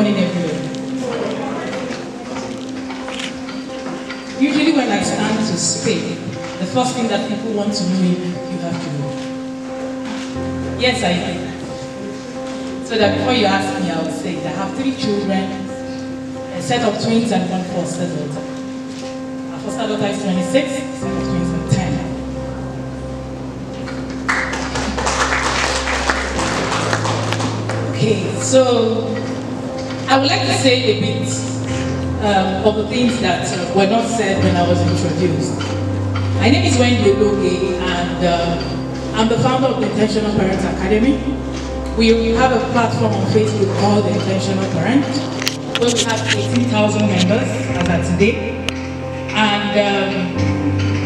morning, everyone. Usually when I stand to speak, the first thing that people want to know is you have to know. Yes, I do. So that before you ask me, I will say that I have 3 children, a set of twins and 1 foster daughter. Our foster daughter is 26, a set of twins are 10. Okay, so I would like to say a bit of the things that were not said when I was introduced. My name is Wendy Oge, and I'm the founder of the Intentional Parents Academy. We have a platform on Facebook called The Intentional Parent, where we have 18,000 members as of today. And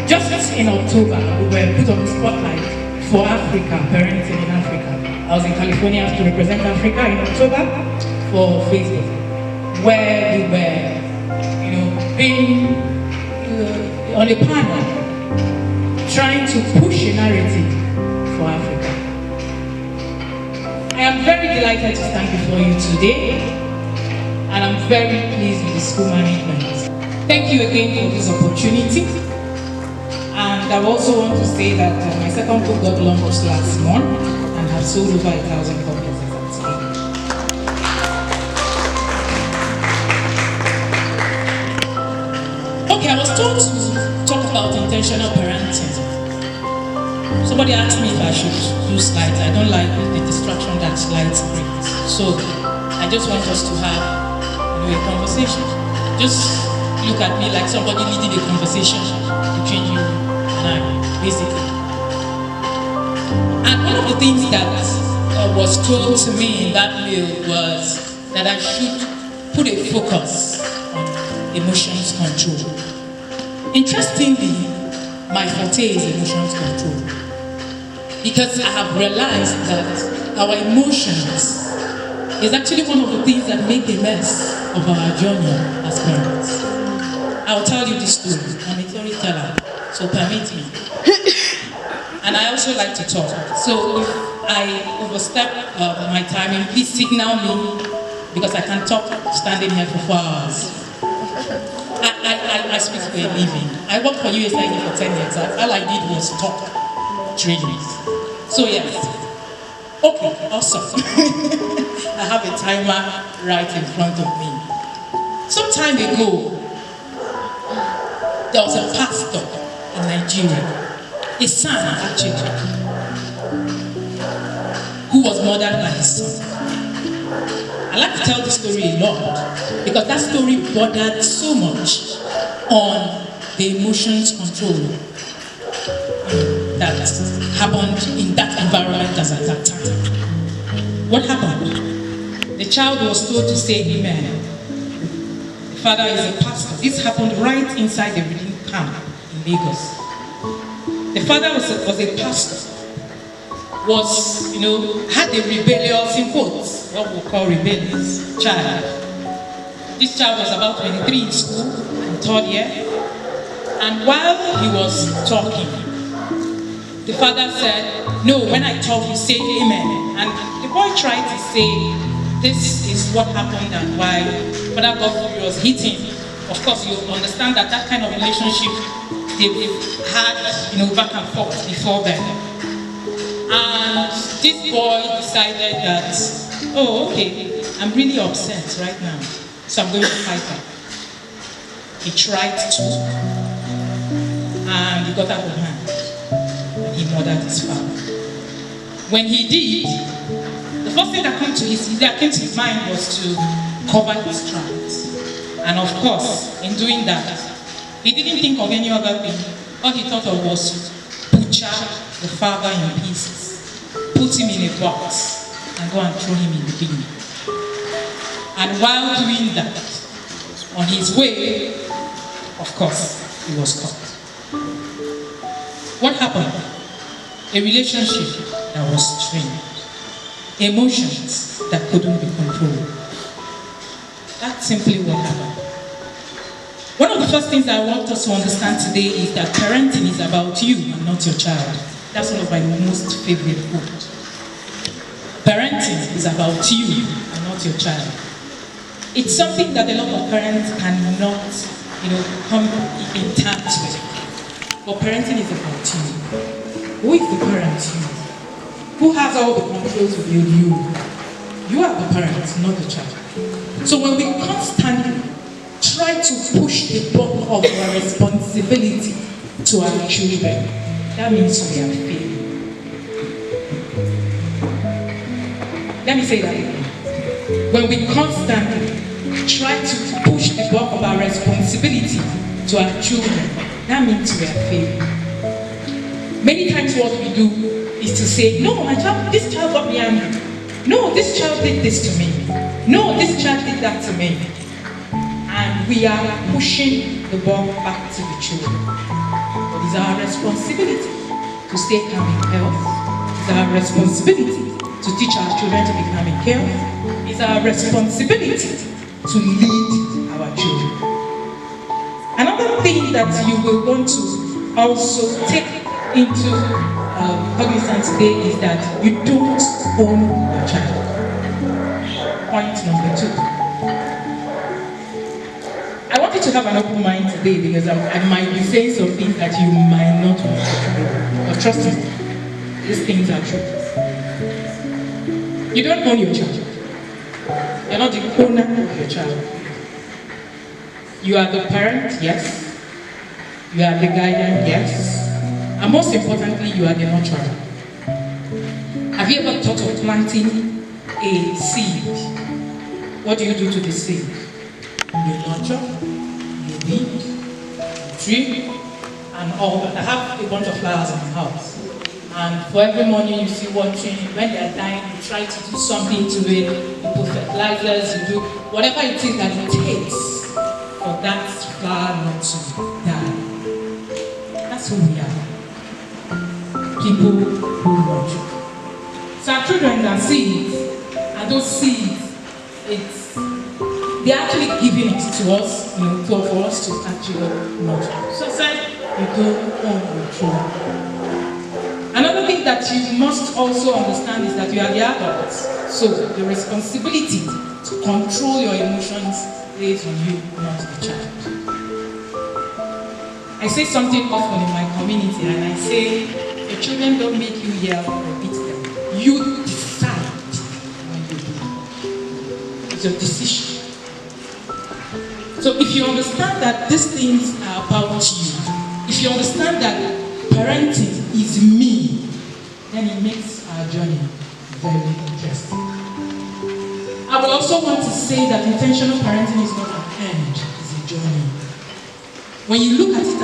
just in October, we were put on the spotlight for Africa, parenting in Africa. I was in California to represent Africa in October for Facebook, where we were, being on a panel, trying to push a narrative for Africa. I am very delighted to stand before you today, and I'm very pleased with the school management. Thank you again for this opportunity. And I also want to say that my second book got launched last month and have sold over 1,000 copies as of today. Okay, I was told to talk about intentional parenting. Somebody asked me if I should use slides. I don't like the distraction that slides brings. So I just want us to have a conversation. Just look at me like somebody leading a conversation between you and I, basically. And one of the things that was told to me in that mail was that I should put a focus on emotions control. Interestingly, my forte is emotions control, because I have realized that our emotions is actually one of the things that make a mess of our journey as parents. I'll tell you this story. I'm a storyteller, so permit me. And I also like to talk. So if I overstep my timing, please signal me, because I can talk standing here for 4 hours. I speak for a living. I worked for USAID for 10 years. All I did was talk trainings. So yes. Okay, awesome. I have a timer right in front of me. Some time ago, there was a pastor in Nigeria, a son actually, who was murdered by his son. I like to tell the story a lot because that story bordered so much on the emotions control that happened in that environment as at that time. What happened? The child was told to say amen. The father is a pastor. This happened right inside the reading camp in Lagos. The father was a pastor, had a rebellious, in quotes, what we call rebellious child. This child was about 23 in school, in 3rd year, and while he was talking, the father said, "No, when I talk, you say amen." And the boy tried to say, "This is what happened and why Father got furious, hit him." Of course, you understand that kind of relationship they've had, back and forth before then. And this boy decided that, "Oh, okay, I'm really upset right now, so I'm going to fight her." He tried to, and he got out of hand, and he murdered his father. When he did, the first thing that came to his mind was to cover his tracks. And of course, in doing that, he didn't think of any other thing. All he thought of was to butcher the father in pieces, put him in a box, and go and throw him in the bin. And while doing that, on his way, of course, he was caught. What happened? A relationship that was strained. Emotions that couldn't be controlled. That's simply what happened. One of the first things I want us to understand today is that parenting is about you and not your child. That's one of my most favorite quotes. Parenting is about you and not your child. It's something that a lot of parents cannot, come in terms with. But parenting is about you. Who is the parent? You. Who has all the controls with you? You are the parent, not the child. So when we constantly try to push the bulk of our responsibility to our children, that means we are failing. Let me say that again. When we constantly try to push the bulk of our responsibility to our children, that means we are failing. Many times what we do is to say, no, this child got me angry. No, this child did this to me. No, this child did that to me. And we are pushing the bulk back to the children. But it's our responsibility to stay calm in health. It's our responsibility to teach our children to be calm in health. It's our responsibility to lead our children. Another thing that you will want to also take into cognizance today is that you don't own your child. Point number 2. I want you to have an open mind today because I might be saying some things that you might not want to do. But trust me, these things are true. You don't own your child. You're not the owner of your child. You are the parent, yes. You are the guardian, yes. And most importantly, you are the nurturer. Have you ever thought of planting a seed? What do you do to the seed? You nurture, you weed, you trim, and all that. I have a bunch of flowers in my house. And for every morning you see watching, when they are dying, you try to do something to it. You put fertilizers, you do whatever it is that it takes for that flower not to die. That's who we are. People who nurture. So our children are seeds, and those seeds, they're actually giving it to us, for us to actually nurture. So say you don't own your children. Another thing that you must also understand is that you are the adults. So the responsibility to control your emotions lays on you, not the child. I say something often in my community, and I say, your children don't make you yell or beat them. You decide when you do. It's your decision. So if you understand that these things are about you, if you understand that parenting is me, then it makes our journey very interesting. I would also want to say that intentional parenting is not an end, it's a journey. When you look at it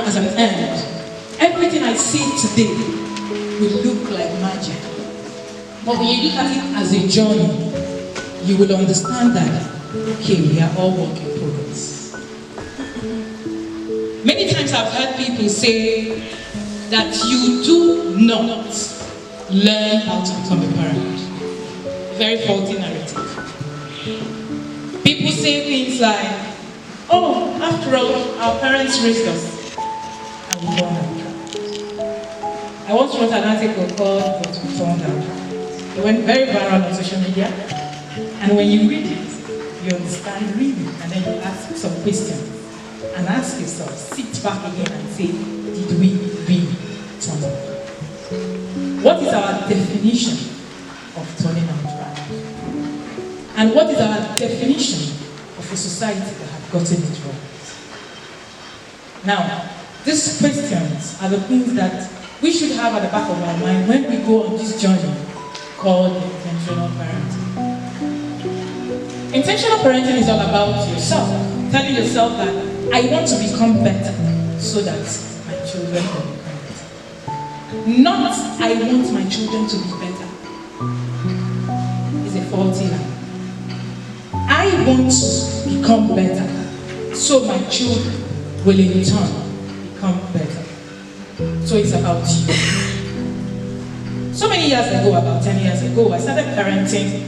as an end, everything I see today will look like magic. But when you look at it as a journey, you will understand that, okay, we are all work in progress. Many times I've heard people say that you do not learn how to become a parent. Very faulty narrative. People say things like, oh, after all, our parents raised us, and we don't have tried. I once wrote an article called What We Found Out. It went very viral on social media, and when you read it, you understand really, and then you ask some questions, and ask yourself, sit back again and say, did we really turn out? What is our definition of turning out right? And what is our definition of a society that has gotten it right? Now, these questions are the things that we should have at the back of our mind when we go on this journey called intentional parenting. Intentional parenting is all about yourself, telling yourself that I want to become better so that my children will become better. Not I want my children to be better. It's a faulty line. I want to become better so my children will in turn become better. So it's about you. So many years ago, about 10 years ago, I started parenting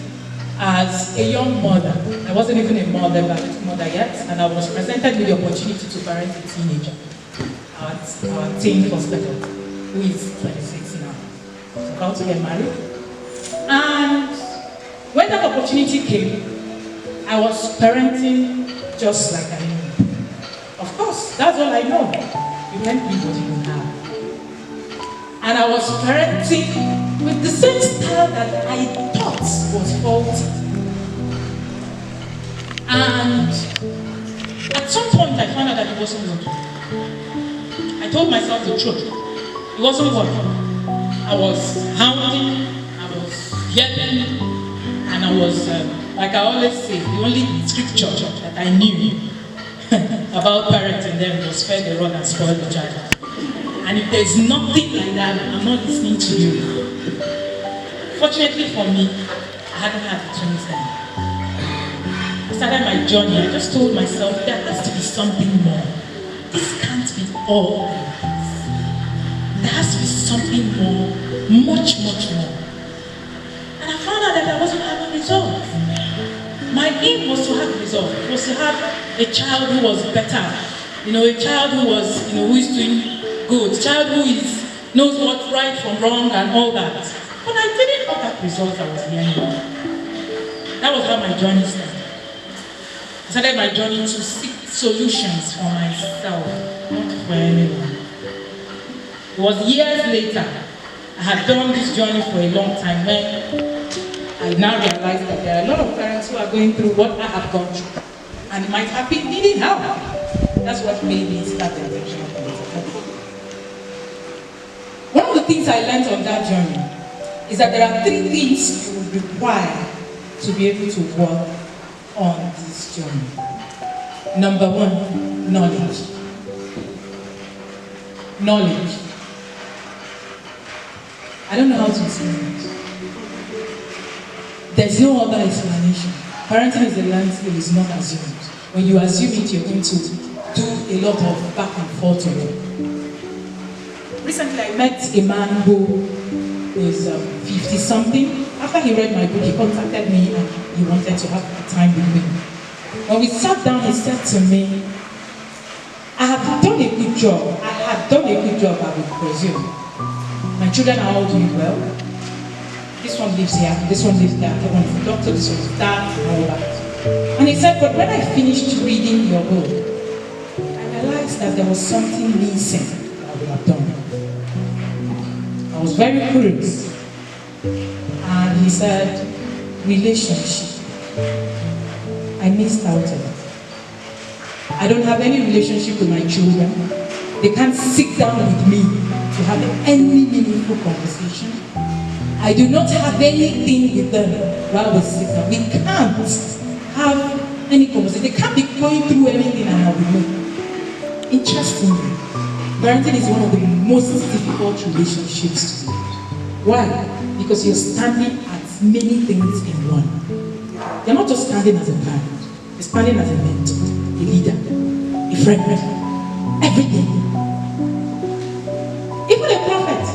as a young mother. I wasn't even a mother yet, and I was presented with the opportunity to parent a teenager at our teen hospital, who is 26 now. She's about to get married. And when that opportunity came, I was parenting just like I knew. Of course, that's all I know. You can't be what you have. And I was parenting with the same style that I thought was faulty. And at some point I found out that it wasn't working. I told myself the truth. It wasn't working. I was hounding, I was yelling, and I was, like I always say, the only scripture that I knew about parenting them was spare the rod and spoil the child. And if there's nothing like that, I'm not listening to you. Fortunately for me, I hadn't had the twins then. I started my journey. I just told myself there has to be something more. This can't be all there is. There has to be something more, much, much more. And I found out that I wasn't having results. My aim was to have results. It was to have a child who was better. A child who was, who is doing good, child who knows what's right from wrong and all that. But I didn't have that result I was yearning. That was how my journey started. I started my journey to seek solutions for myself, not for anyone. It was years later, I had done this journey for a long time, when I now realized that there are a lot of parents who are going through what I have gone through, and it might have been needing help. That's what made me start the direction of political. One of the things I learned on that journey is that there are 3 things you will require to be able to work on this journey. Number 1, knowledge. Knowledge. I don't know how to explain it. There's no other explanation. Parenting is a learned skill, it's not assumed. When you assume it, you're going to do a lot of back and forth with it. Recently, I met a man who is 50-something. After he read my book, he contacted me and he wanted to have a time with me. When we sat down, he said to me, I have done a good job. I would presume. My children are all doing well. This one lives here, this one lives there, that one is a doctor, this one is that, and all that. And he said, but when I finished reading your book, I realized that there was something missing that I would have done. I was very curious. And he said, relationship. I missed out on it. I don't have any relationship with my children. They can't sit down with me to have any meaningful conversation. I do not have anything with them while we sit down. We can't have any conversation. They can't be going through anything and I will know. Interestingly, parenting is one of the most difficult relationships to build. Why? Because you're standing at many things in one. You're not just standing as a parent. You're standing as a mentor, a leader, a friend, everything. Even a prophet.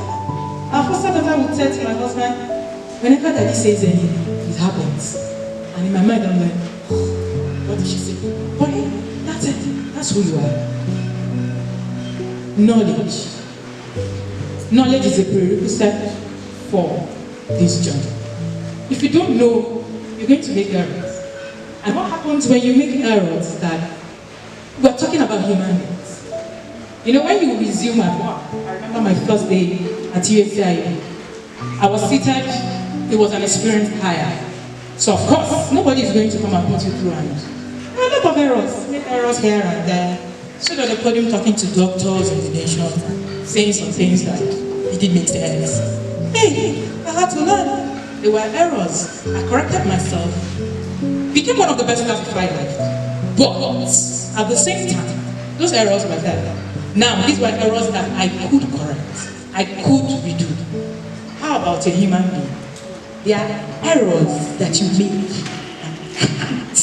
Our foster daughter would say to my husband, whenever daddy says anything, it happens. And in my mind, I'm like, what did she say? But hey, that's it. That's who you are. Knowledge. Knowledge is a prerequisite for this journey. If you don't know, you're going to make errors. And what happens when you make errors is that we're talking about human beings. When you resume at work, I remember my first day at USCIB. I was seated, it was an experienced hire. So of course, nobody is going to come and put you through and there are a lot of errors, make errors here and there. So that the podium talking to doctors in the nation, saying some things that it didn't make sense. Hey, I had to learn. There were errors. I corrected myself. Became one of the best classified life. But at the same time, those errors were there. Now, these were errors that I could correct. I could redo. How about a human being? There are errors that you make and can't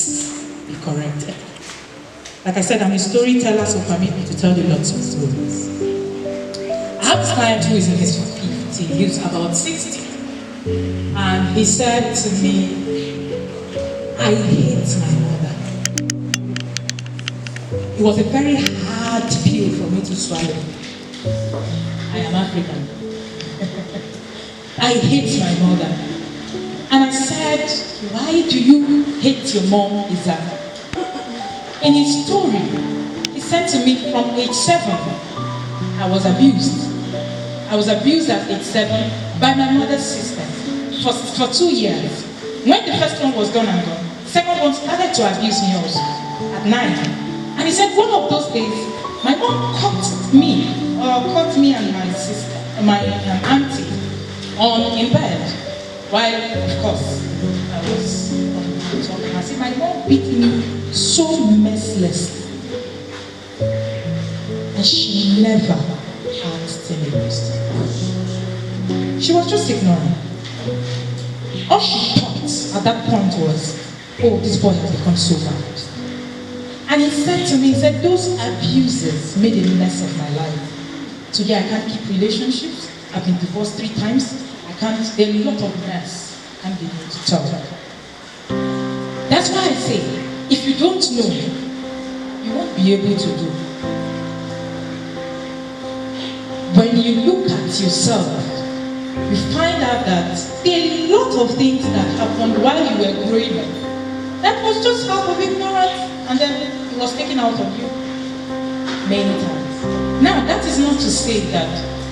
be corrected. Like I said, I'm a storyteller, so permit me to tell you lots of stories. I have this client who is in his 50s, he's about 60. And he said to me, I hate my mother. It was a very hard pill for me to swallow. I am African. I hate my mother. And I said, why do you hate your mom, Isaac? In his story, he said to me from age 7, I was abused. I was abused at age 7 by my mother's sister for 2 years. When the first one was done and gone, the second one started to abuse me also at 9. And he said one of those days, my mom caught me and my sister, my auntie, in bed. While, of course, I was on top. And I said, my mom beat me so mercilessly. And she never asked any question. She was just ignoring. All she thought at that point was, oh, this boy has become so bad. And he said to me, he said, those abuses made a mess of my life. Today I can't keep relationships. I've been divorced 3 times. A lot of mess and they need to tell. That's why I say, if you don't know, you won't be able to do. When you look at yourself, you find out that there are a lot of things that happened while you were growing up. That was just half of ignorance, and then it was taken out of you many times. Now, that is not to say that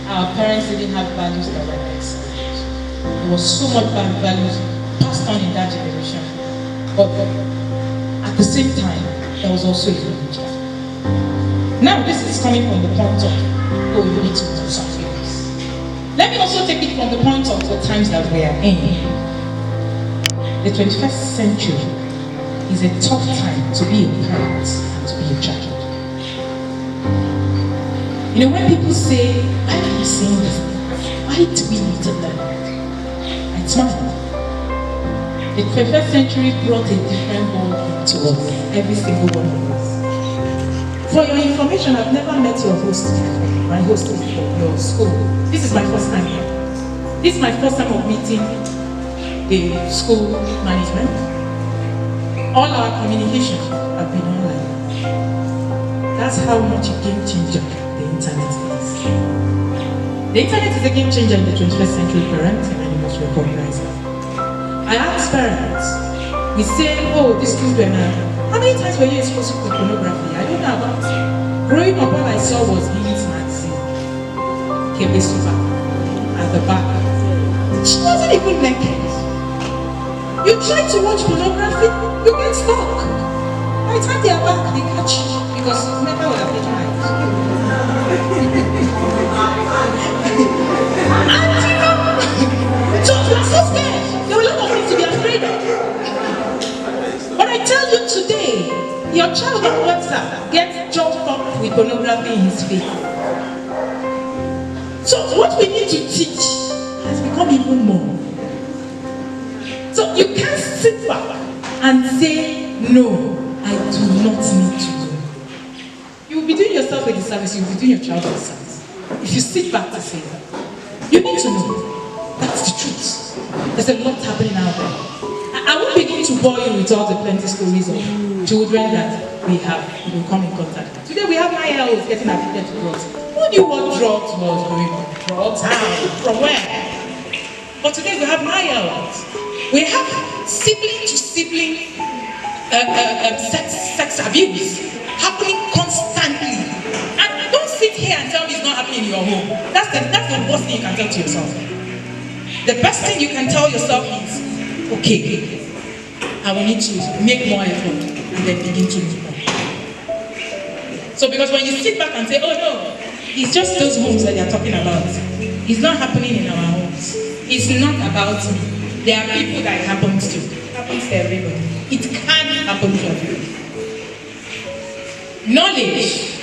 our parents didn't have values that were excellent. There was so much bad values passed on in that generation. But at the same time, there was also a religion. Now this is coming from the point of, oh, you need to do something else. Let me also take it from the point of the times that we are in. The 21st century is a tough time to be a parent and to be a child. You know, when people say, why are you saying this? Why do we need to learn? I smile. The 21st century brought a different world to us, every single one of us. For your information, I've never met your host before, my host before, your school. This is my first time here. This is my first time of meeting the school management. All our communications have been online. That's how much a game changer the internet is. The internet is a game changer in the 21st century, parents, and you must recognize that. I ask parents, we say, oh, these children are, how many times were you exposed to pornography? I don't know about it. Growing up, all I saw was Hill's magazine. Kebe Super at the back. She wasn't even naked. You try to watch pornography, you get stuck. By the time they are back, they catch you because never would have taken light. And you know, so you are so scared. There are a lot of things to be afraid of. But I tell you today, your child on WhatsApp gets jumped up with pornography in his face. So what we need to teach has become even more. So you can't sit back and say, no, I do not need to know. You will be doing yourself a disservice, you will be doing your child a disservice. If you sit back to say that, you need to know. That's the truth. There's a lot happening out there. I won't begin to bore you with all the plenty stories of children that we have come in contact with. Today we have 9-year-olds getting addicted to drugs. Who knew what drugs was going on? Drugs? How? From where? But today we have 9-year-olds. We have sibling to sibling sex abuse happening constantly. And don't sit here and tell me it's not happening in your home. That's the worst thing you can tell to yourself. The best thing you can tell yourself is, okay, I will need to make more effort and then begin to do more. So because when you sit back and say, oh no, it's just those homes that they are talking about. It's not happening in our homes. It's not about me. There are people that it happens to. It happens to everybody. It can happen to everybody. Knowledge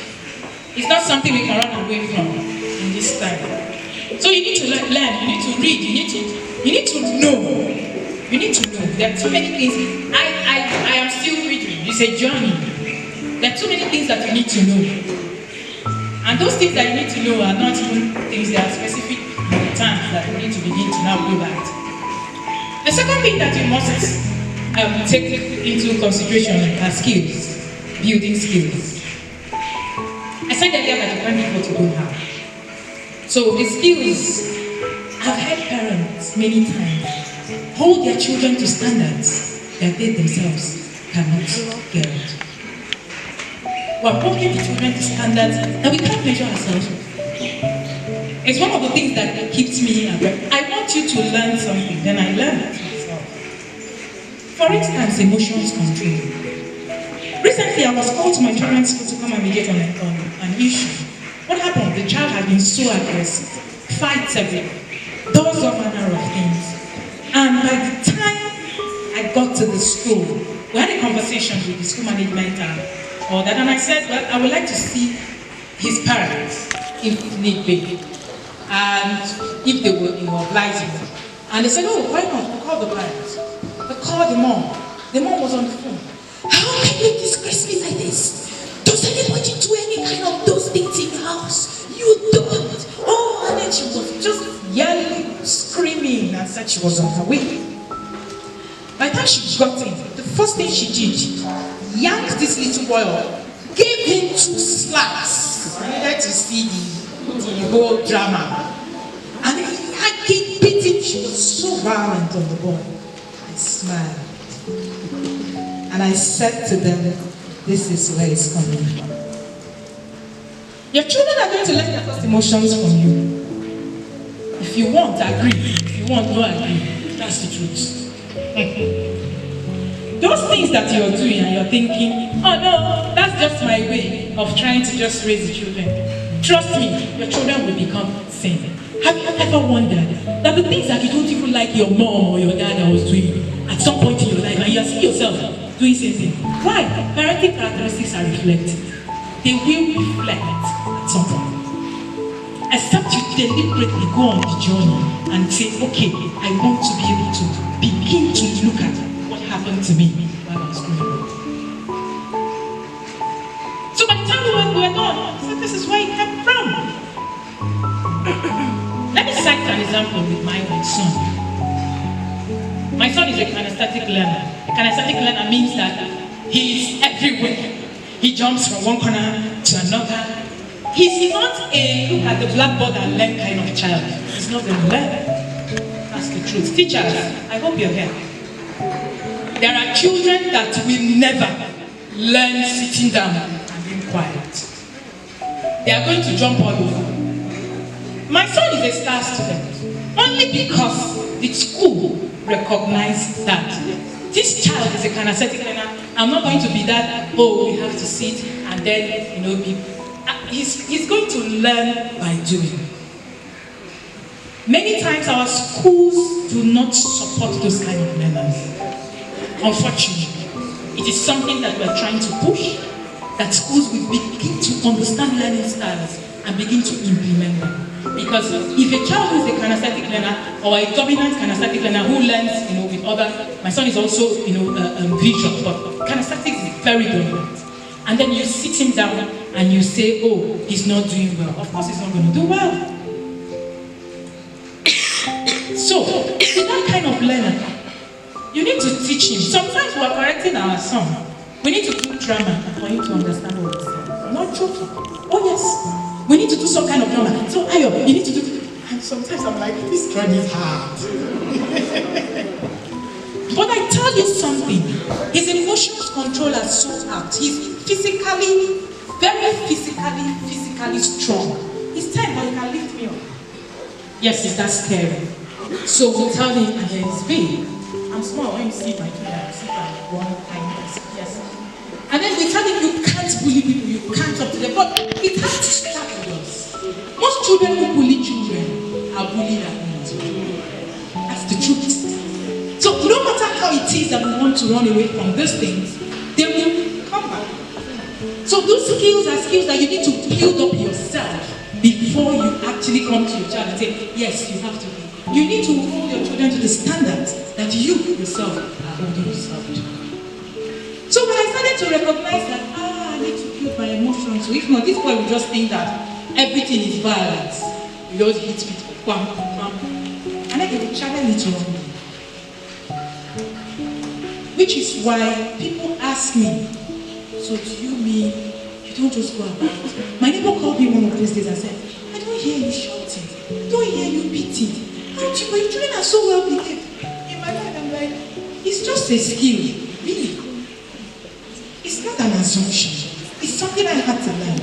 is not something we can run away from in this time. So you need to learn, you need to read, you need to know. You need to know. There are too many things. I am still reading. It's a journey. There are too many things that you need to know. And those things that you need to know are not even things that are specific terms that you need to begin to now go back to. The second thing that you must take into consideration are skills, building skills. I said earlier that you can't give what you don't have. So the skills, I've heard parents many times hold their children to standards that they themselves cannot get. We're holding the children to standards that we can't measure ourselves with. It's one of the things that keeps me awake. I want you to learn something, then I learn it myself. For instance, emotions control. Recently, I was called to my children's school to come and mediate on an issue. What happened? The child had been so aggressive, fights everywhere, does all manner of things. And by the time I got to the school, we had a conversation with the school management and all that, and I said, well, I would like to see his parents, if need be, and if they will oblige him. And they said, oh, why not? We'll call the parents. They called the mom. The mom was on the phone. How can you disgrace me like this? Does anybody do any kind of those things in your house? You don't. Oh, and then she was just yelling, screaming, and said she was on her way. By the time she got in, the first thing she did, yanked this little boy up, gave him 2 slaps. I needed to see the whole drama. And he yanked him, beat him. She was so violent on the boy. I smiled. And I said to them, this is where it's coming from. Your children are going to learn their first emotions from you. If you want, agree. If you want, no agree. That's the truth. Those things that you're doing and you're thinking, oh no, that's just my way of trying to just raise the children. Trust me, your children will become sane. Have you ever wondered that the things that you don't even like your mom or your dad was doing at some point in your life, and you see yourself doing same thing? Why? Parenting characteristics are reflected. They will reflect at some point. Except you deliberately go on the journey and say, okay, I want to be able to begin to look at what happened to me while I was growing up. So by the time we were done, I said, this is where it came from. Let me cite an example with my own son. My son is a kinesthetic learner. A kinesthetic learner means that he is everywhere. He jumps from one corner to another. He's not a look at the blackboard and learn kind of child. He's not going to learn. That's the truth. Teachers, I hope you're here. There are children that will never learn sitting down and being quiet. They are going to jump all over. My son is a star student only because the school recognized that this child is a kinesthetic learner. I'm not going to be that, oh, we have to sit and then, he's going to learn by doing. Many times our schools do not support those kind of learners. Unfortunately, it is something that we're trying to push, that schools will begin to understand learning styles and begin to implement them. Because if a child who is a kinesthetic learner or a dominant kinesthetic learner who learns, with other, my son is also, visual, but kinesthetic is very dominant. And then you sit him down and you say, oh, he's not doing well. Of course he's not going to do well. So, that kind of learner, you need to teach him. Sometimes we're correcting our son. We need to do drama for him to understand what we're saying. I'm not joking. Oh yes. We need to do some kind of drama. So, Ayo, you need to do. And sometimes I'm like, this drama is hard. But I tell you something. His emotions control are so out. He's physically, very physically strong. He's 10, but he can lift me up. Yes, it's that scary. So we tell him, and then he's big. I'm small. When you see my children, I see my one tiny. Yes. And then we tell him, you can't bully people, you can't talk to them. But it has to start with us. Most children who bully children are bullied at home. That's the truth. So no matter how it is that we want to run away from those things, they will come back. So those skills are skills that you need to build up yourself before you actually come to your child and say, yes, you have to be. You need to hold your children to the standards that you yourself are holding yourself to. So when I started to recognize that, I need to build my emotions. So if not, this boy will just think that everything is violence. You just hit me, bam, bam. And then he will channel it wrong. Which is why people ask me, so do you mean you don't just go about? My neighbor called me one of those days and said, I don't hear you shouting, I don't hear you beating. But your children are so well behaved. In my life, It's just a skill, really. It's not an assumption. It's something I had to learn.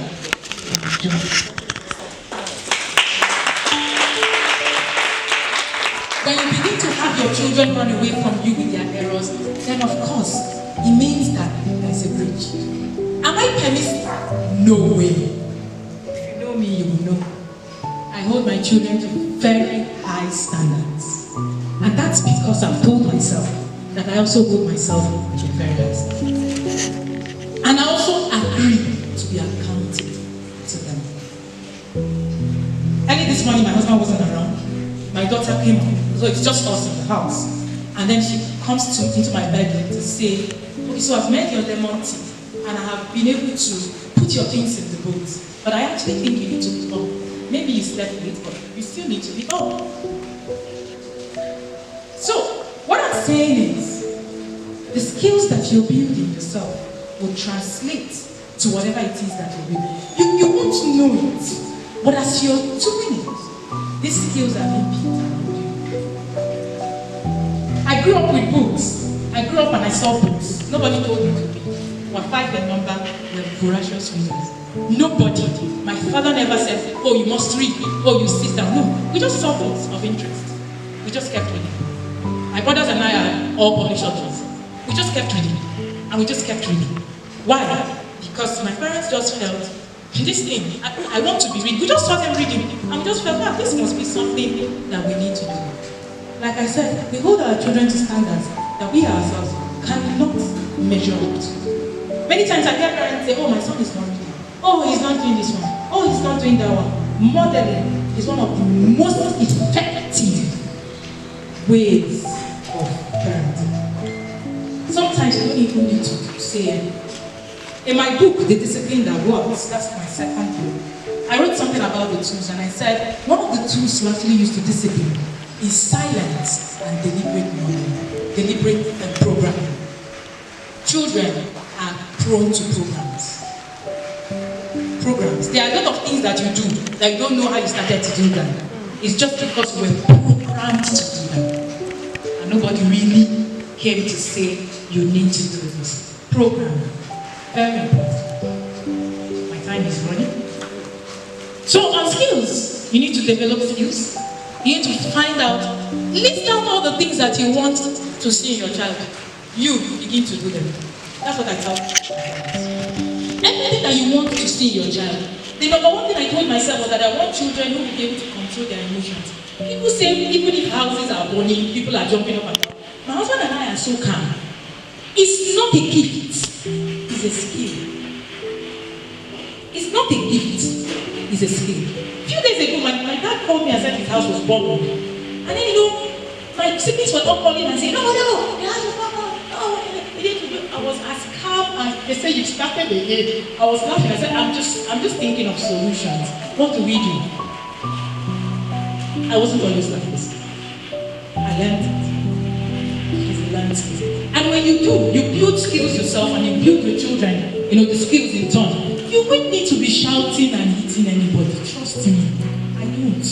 When you begin to have your children run away from you with their errors, then of course, it means that there's a bridge. Am I permissive? No way. If you know me, you will know. I hold my children to very high standards. And that's because I've told myself that I also hold myself to very high standards. And I also agree to be accountable to them. Early this morning, my husband wasn't around. My daughter came up, so it's just us in the house. And then she comes into my bedroom to say, okay, so I've made your lemon tea, and I have been able to put your things in the boat. But I actually think you need to be up. Maybe you slept late, but you still need to be up. So, what I'm saying is, the skills that you're building yourself will translate to whatever it is that you're doing. You won't know it, but as you're doing it, these skills are being built around you. I grew up with books. I grew up and I saw books. Nobody told me to read. We're 5 in number, we're voracious readers. Nobody. My father never said, oh, you must read, oh, you sit down. No, we just saw books of interest. We just kept reading. My brothers and I are all published authors. We just kept reading, and we just kept reading. Why? Because my parents just felt, this thing, I want to be reading. We just saw them reading, and we just felt, wow, this must be something that we need to do. Like I said, we hold our children to standards that we ourselves cannot measure up to. Many times I hear parents say, oh, my son is not reading. Oh, he's not doing this one. Oh, he's not doing that one. Modeling is one of the most effective ways of parenting. Sometimes you don't even need to say anything. In my book, The Discipline That Works, that's my second book, I wrote something about the tools, and I said, one of the tools you actually use to discipline is silence and deliberate modeling, deliberate programming. Children are prone to programs. There are a lot of things that you do that you don't know how you started to do them. It's just because you were programmed to do them. And nobody really came to say you need to do this. Programming. Very important. My time is running. So on skills, you need to develop skills. You need to find out, list down all the things that you want to see in your child. You begin to do them. That's what I tell you. Everything that you want to see in your child. The number one thing I told myself was that I want children who will be able to control their emotions. People say even if houses are burning, people are jumping up and down. My husband and I are so calm. It's not a gift, it's a skill. It's not a gift, it's a skill. A few days ago, my dad called me and said his house was bombed. And then, my siblings were all calling and saying, no, the house was bombed. I was as calm as they said, you started again. I was laughing. I said, I'm just thinking of solutions. What do we do? I wasn't always like this. I learned it. I learned skills. And when you do, you build skills yourself and you build your children, the skills in turn. You won't need to be shouting and hitting anybody. Trust me. I won't.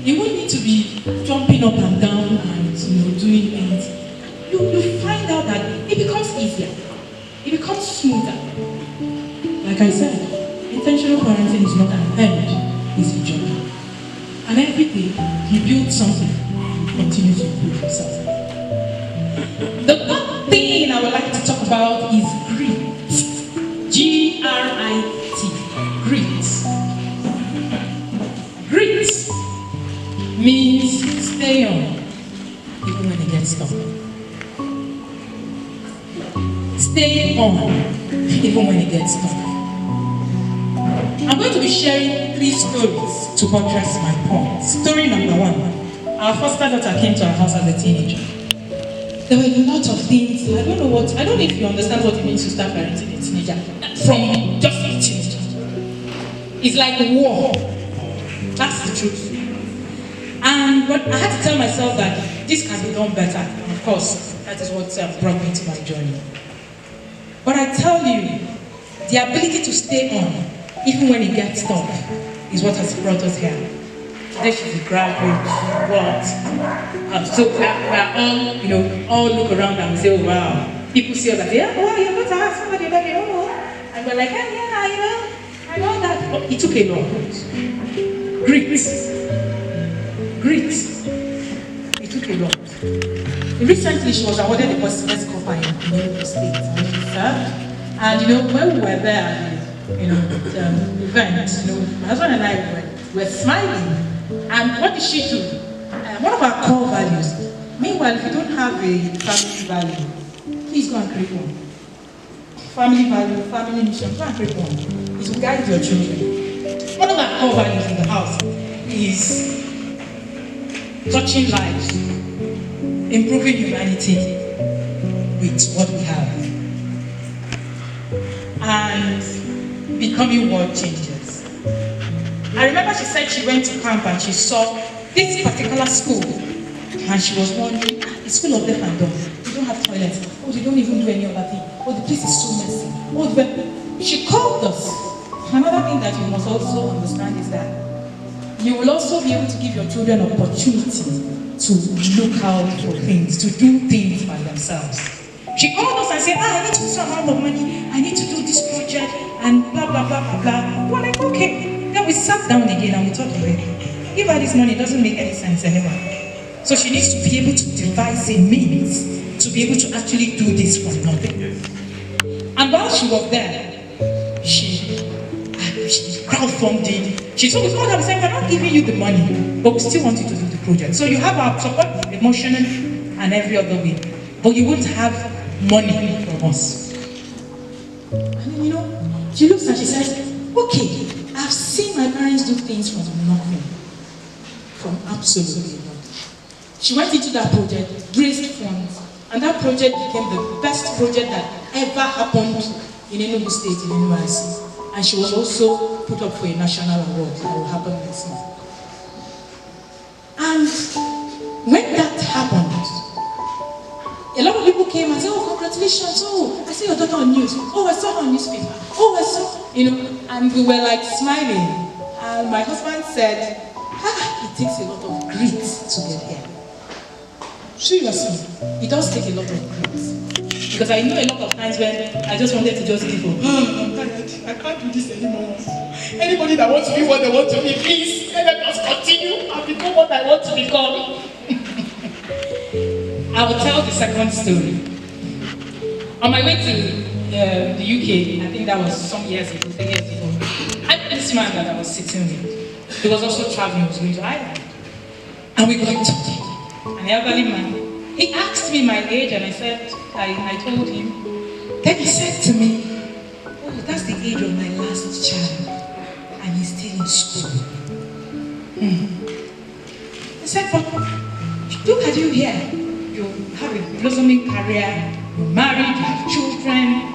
You won't need to be jumping up and down and doing things. You find out that it becomes easier. It becomes smoother. Like I said, intentional parenting is not an end, it's a journey. And every day, you build something, you continue to improve yourself. The third thing I would like to talk about is grit. G-R-I-T. Grit. Grit means stay on, even when it gets tough. Stay on, even when it gets tough. I'm going to be sharing 3 stories to buttress my point. Story number 1. Our foster daughter came to our house as a teenager. There were a lot of things. I don't know if you understand what it means to start parenting a teenager. From just a teenager. It's like a war. That's the truth. But I had to tell myself that this can be done better. And of course, that is what brought me to my journey. But I tell you, the ability to stay on, even when it gets tough, is what has brought us here. Today she's a graduate. What? So we're all, all look around and say, oh wow. People see us like, yeah, oh, you're going to have somebody like, oh. And we're like, yeah, I know that. But it took a lot. Grit. It took a lot. Recently, she was awarded the best copper in the state, and she served. And when we were there at the event, my husband and I were smiling. And what did she do? One of our core values. Meanwhile, if you don't have a family value, please go and create one. Family value, family mission, go and create one. It will guide your children. One of our core values in the house is touching lives, improving humanity with what we have, and becoming world changers. I remember she said she went to camp and she saw this particular school, and she was wondering, the school of deaf and dumb, they don't have toilets, oh, they don't even do any other thing, oh, the place is so messy, oh, she called us. Another thing that you must also understand is that you will also be able to give your children opportunity to look out for things, to do things by themselves. She called us and said, I need to do some amount of money, I need to do this project, and blah, blah, blah, blah, blah. We're like, okay. Then we sat down again and we talked about it. Give her this money, it doesn't make any sense anymore. So she needs to be able to devise a means to be able to actually do this for nothing. And while she was there, she crowdfunded. She told us, we said, we're not giving you the money, but we still want you to do the project. So you have our support, emotional and every other way, but you won't have money from us. And then, she looks and she says, okay, I've seen my parents do things from nothing, from absolutely nothing. She went into that project, raised funds, and that project became the best project that ever happened in Enugu State, in NYC. And she was also put up for a national award that will happen next month. And when that happened, a lot of people came and said, oh, congratulations, oh, I saw your daughter on news, oh, I saw her on newspaper, oh, I saw, and we were like smiling. And my husband said, it takes a lot of grit to get here. Seriously, it does take a lot of grit. Because I know a lot of times when I just wanted to just give up. I'm tired. I can't do this anymore. Anybody that wants to be what they want to be, please let us continue and become what I want to become. I will tell the second story. On my way to the UK, I think that was some years ago, 10 years ago, I met this man that I was sitting with. He was also traveling, he was going to Ireland. And we got talking. An elderly man. He asked me my age and I said, I told him. Then he said to me, oh, that's the age of my last child. And he's still in school. I said, but look at you here. You have a blossoming career, you're married, you have children.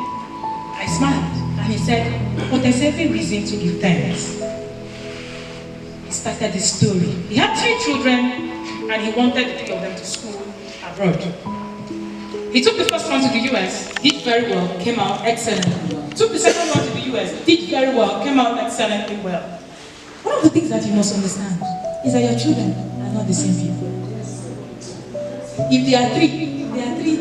I smiled. And he said, but there's every reason to give thanks. He started this story. He had 3 children and he wanted the 3 of them to school abroad. He took the first one to the US, did very well, came out excellently well. Took the second one to the US, did very well, came out excellently well. One of the things that you must understand is that your children are not the same people. If they are 3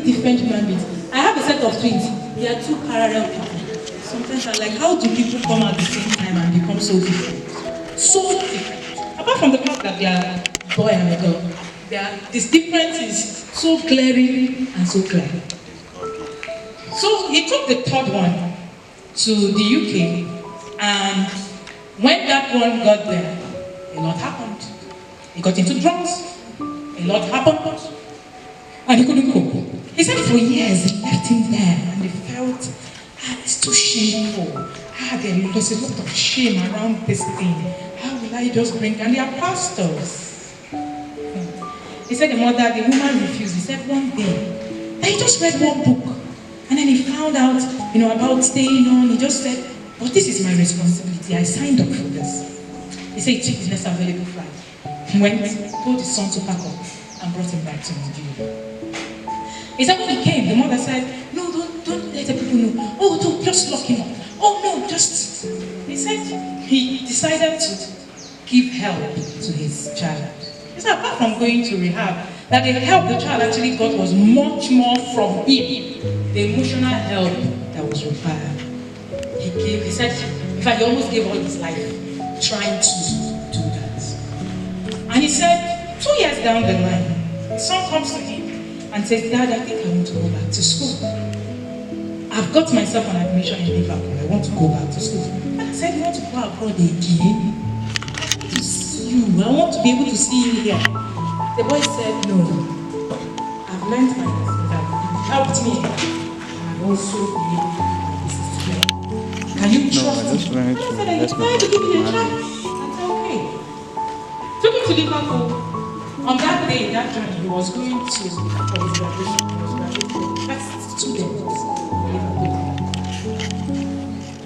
different human beings. I have a set of twins, they are 2 parallel people. Sometimes I'm like, how do people come at the same time and become so different? So different. Apart from the fact that they are boy and a girl, this difference is so glaring and so clear. So he took the 3rd one to the UK, and when that one got there, a lot happened. He got into drugs, a lot happened, and he couldn't cope. He said for years he left him there, and he felt, it's too shameful. There's a lot of shame around this thing. How will I just bring, and they are pastors. He said the woman refused. He said one day, and he just read one book. And then he found out, about staying on. He just said, but this is my responsibility. I signed up for this. He said he took his next available flight. He went, told his son to pack up, and brought him back to Nigeria. He said when he came, the mother said, no, don't let the people know. Oh, don't, just lock him up. Oh, no, just... He said he decided to give help to his child. He said apart from going to rehab, that the help the child actually got was much more from him, the emotional help that was required. He said, in fact, he almost gave all his life trying to do that. And he said, 2 years down the line, his son comes to him and says, Dad, I think I want to go back to school. I've got myself an admission in Liverpool. I want to go back to school. And I said, you want to go abroad again? I want to see you. I want to be able to see you here. The boy said, no. I've learned my lesson that you helped me. And also be able to do this today. Can you trust me? I said, I'm going to give you a chance. I said, okay. Took him to Liverpool. On that day, that journey, he was going to for his graduation. He was graduating the first student.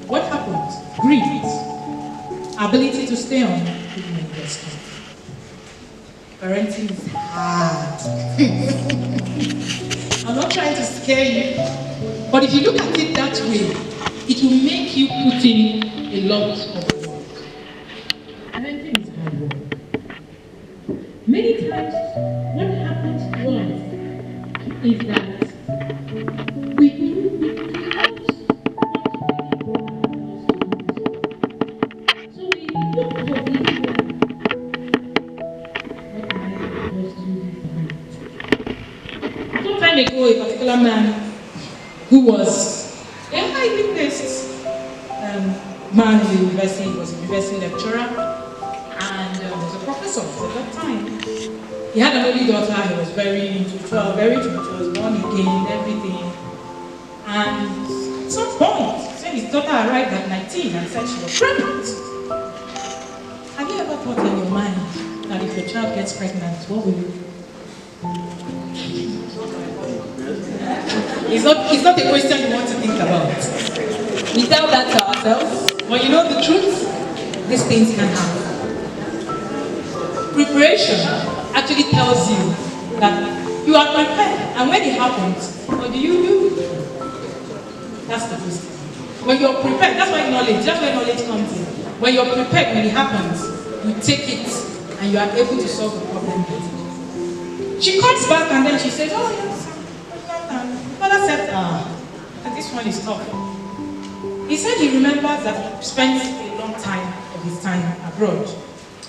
What happened? Greed. Ability to stay on even in university. Parenting is hard. I'm not trying to scare you, but if you look at it that way, it will make you put in a lot of work. Parenting is hard work. Many times, what happens to us is that we do not so we look for these what am I supposed to do? Some time ago, a particular man who was a highly placed man in the university, he was a university lecturer. Was a professor at that time. He had an only daughter, he was very into she was born again, everything. And at some point, when his daughter arrived at 19 and said she was pregnant. Have you ever thought in your mind that if your child gets pregnant, what will you do? It's not a question you want to think about. We tell that to ourselves. When you know the truth, these things can happen. Preparation actually tells you that you are prepared, and when it happens, what do you do? That's the first thing. When you're prepared, that's where knowledge comes in. When you're prepared, when it happens, you take it and you are able to solve the problem. She comes back and then she says, oh yes, Father said, this one is tough. He said he remembers that he spent a long time of his time abroad.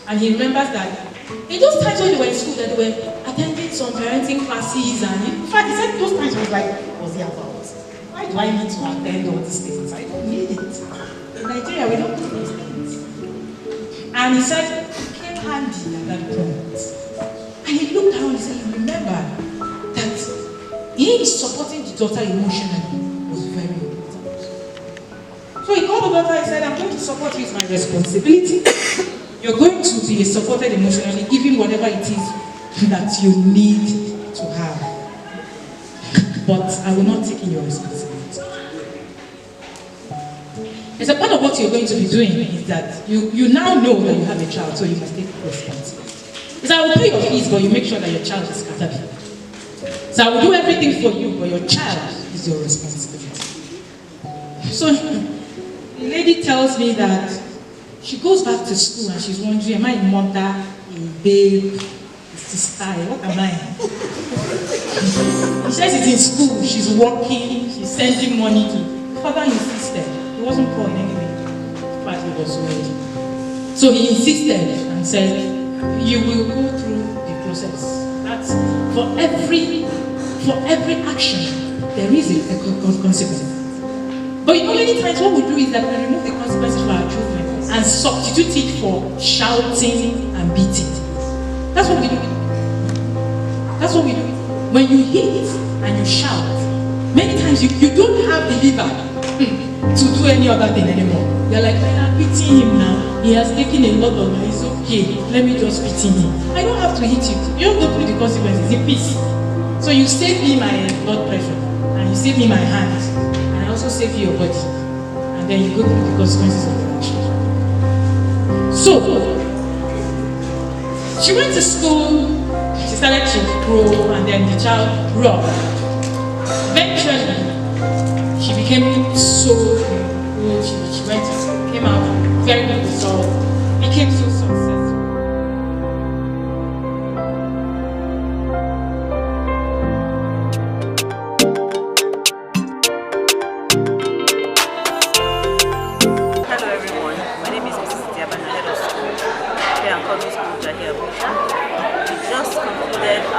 And he remembers that in those times when they were in school, that they were attending some parenting classes, and in fact, he said those times was like, what's he about? Why do I need to attend all these things? I don't need it. In Nigeria, we don't do these things. And he said, it came handy at that point. And he looked around and said, he remembered that him supporting the daughter emotionally was very important. So he called the daughter and said, I'm going to support you, it's my responsibility. You're going to be supported emotionally, given whatever it is that you need to have. But I will not take in your responsibility. It's a part of what you're going to be doing is that you now know that you have a child, so you must take responsibility. Because I will pay your fees, but you make sure that your child is catered for. So I will do everything for you, but your child is your responsibility. So the lady tells me that she goes back to school and she's wondering, am I a mother, a babe, a sister, what am I? She says it's in school, she's working, she's sending money to. Father insisted. He wasn't poor in any way, but he was ready. So he insisted and said, you will go through the process. That's for every action, there is a consequence. But you know, many times what we do is that we remove the consequences for our children and substitute it for shouting and beating. That's what we do. That's what we do. When you hit and you shout, many times you don't have the liver to do any other thing anymore. You're like, I'm beating him now. He has taken a lot of money. It's okay. Let me just beat him. I don't have to hit you. You don't go through the consequences. In peace. So you save me my blood pressure, and you save me my hands, and I also save you your body, and then you go through the consequences of your action. So, she went to school, she started to grow, and then the child grew up. Eventually, she became so good, she came out very good result, became so successful.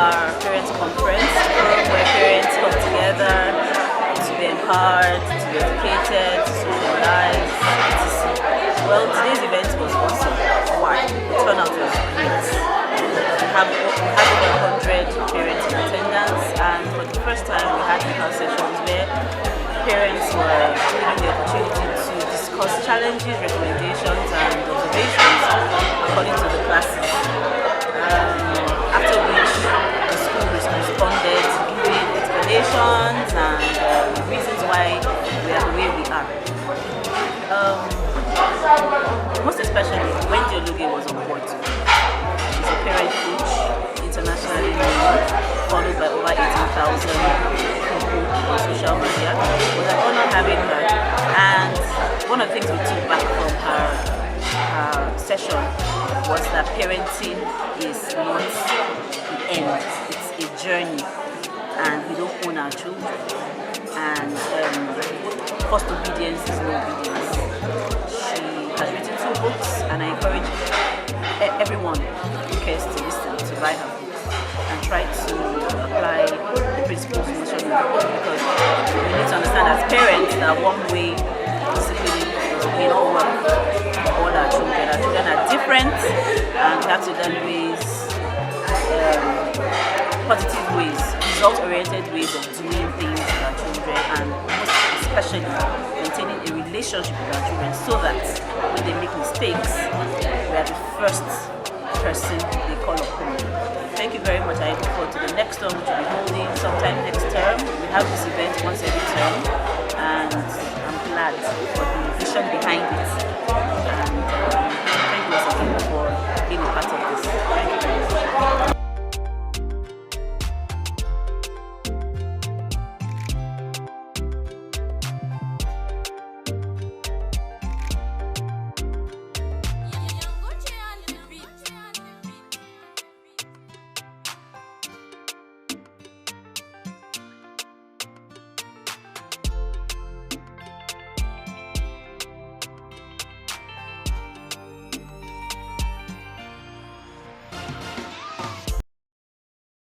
our parents' conference where parents come together to be empowered, to be educated, to socialize, etc. Well, today's event was awesome. Why? The turnout was great. We had over 100 parents in attendance, and for the first time we had house sessions where parents were given the opportunity to discuss challenges, recommendations, and observations according to the classes. After which the school responded, giving explanations and reasons why we are the way we are. Most especially when Diologue was on board. She's a parent coach, internationally known, followed by over 18,000 people on social media. It was an honor having her. And one of the things we took back from her session was that parenting is not the end, it's a journey, and we don't own our children. And first obedience is no obedience. She has written 2 books, and I encourage everyone who cares to listen to buy her books and try to apply the principles mentioned in the book, because we need to understand as parents that one way discipline may not work for all our children. Our children are different, and we have to learn ways, positive ways, result-oriented ways of doing things with our children, and most especially maintaining a relationship with our children so that when they make mistakes, we are the first person they call upon. Thank you very much. I look forward to the next one, which will be holding sometime next term. We have this event once every term, and I'm glad for the vision behind it.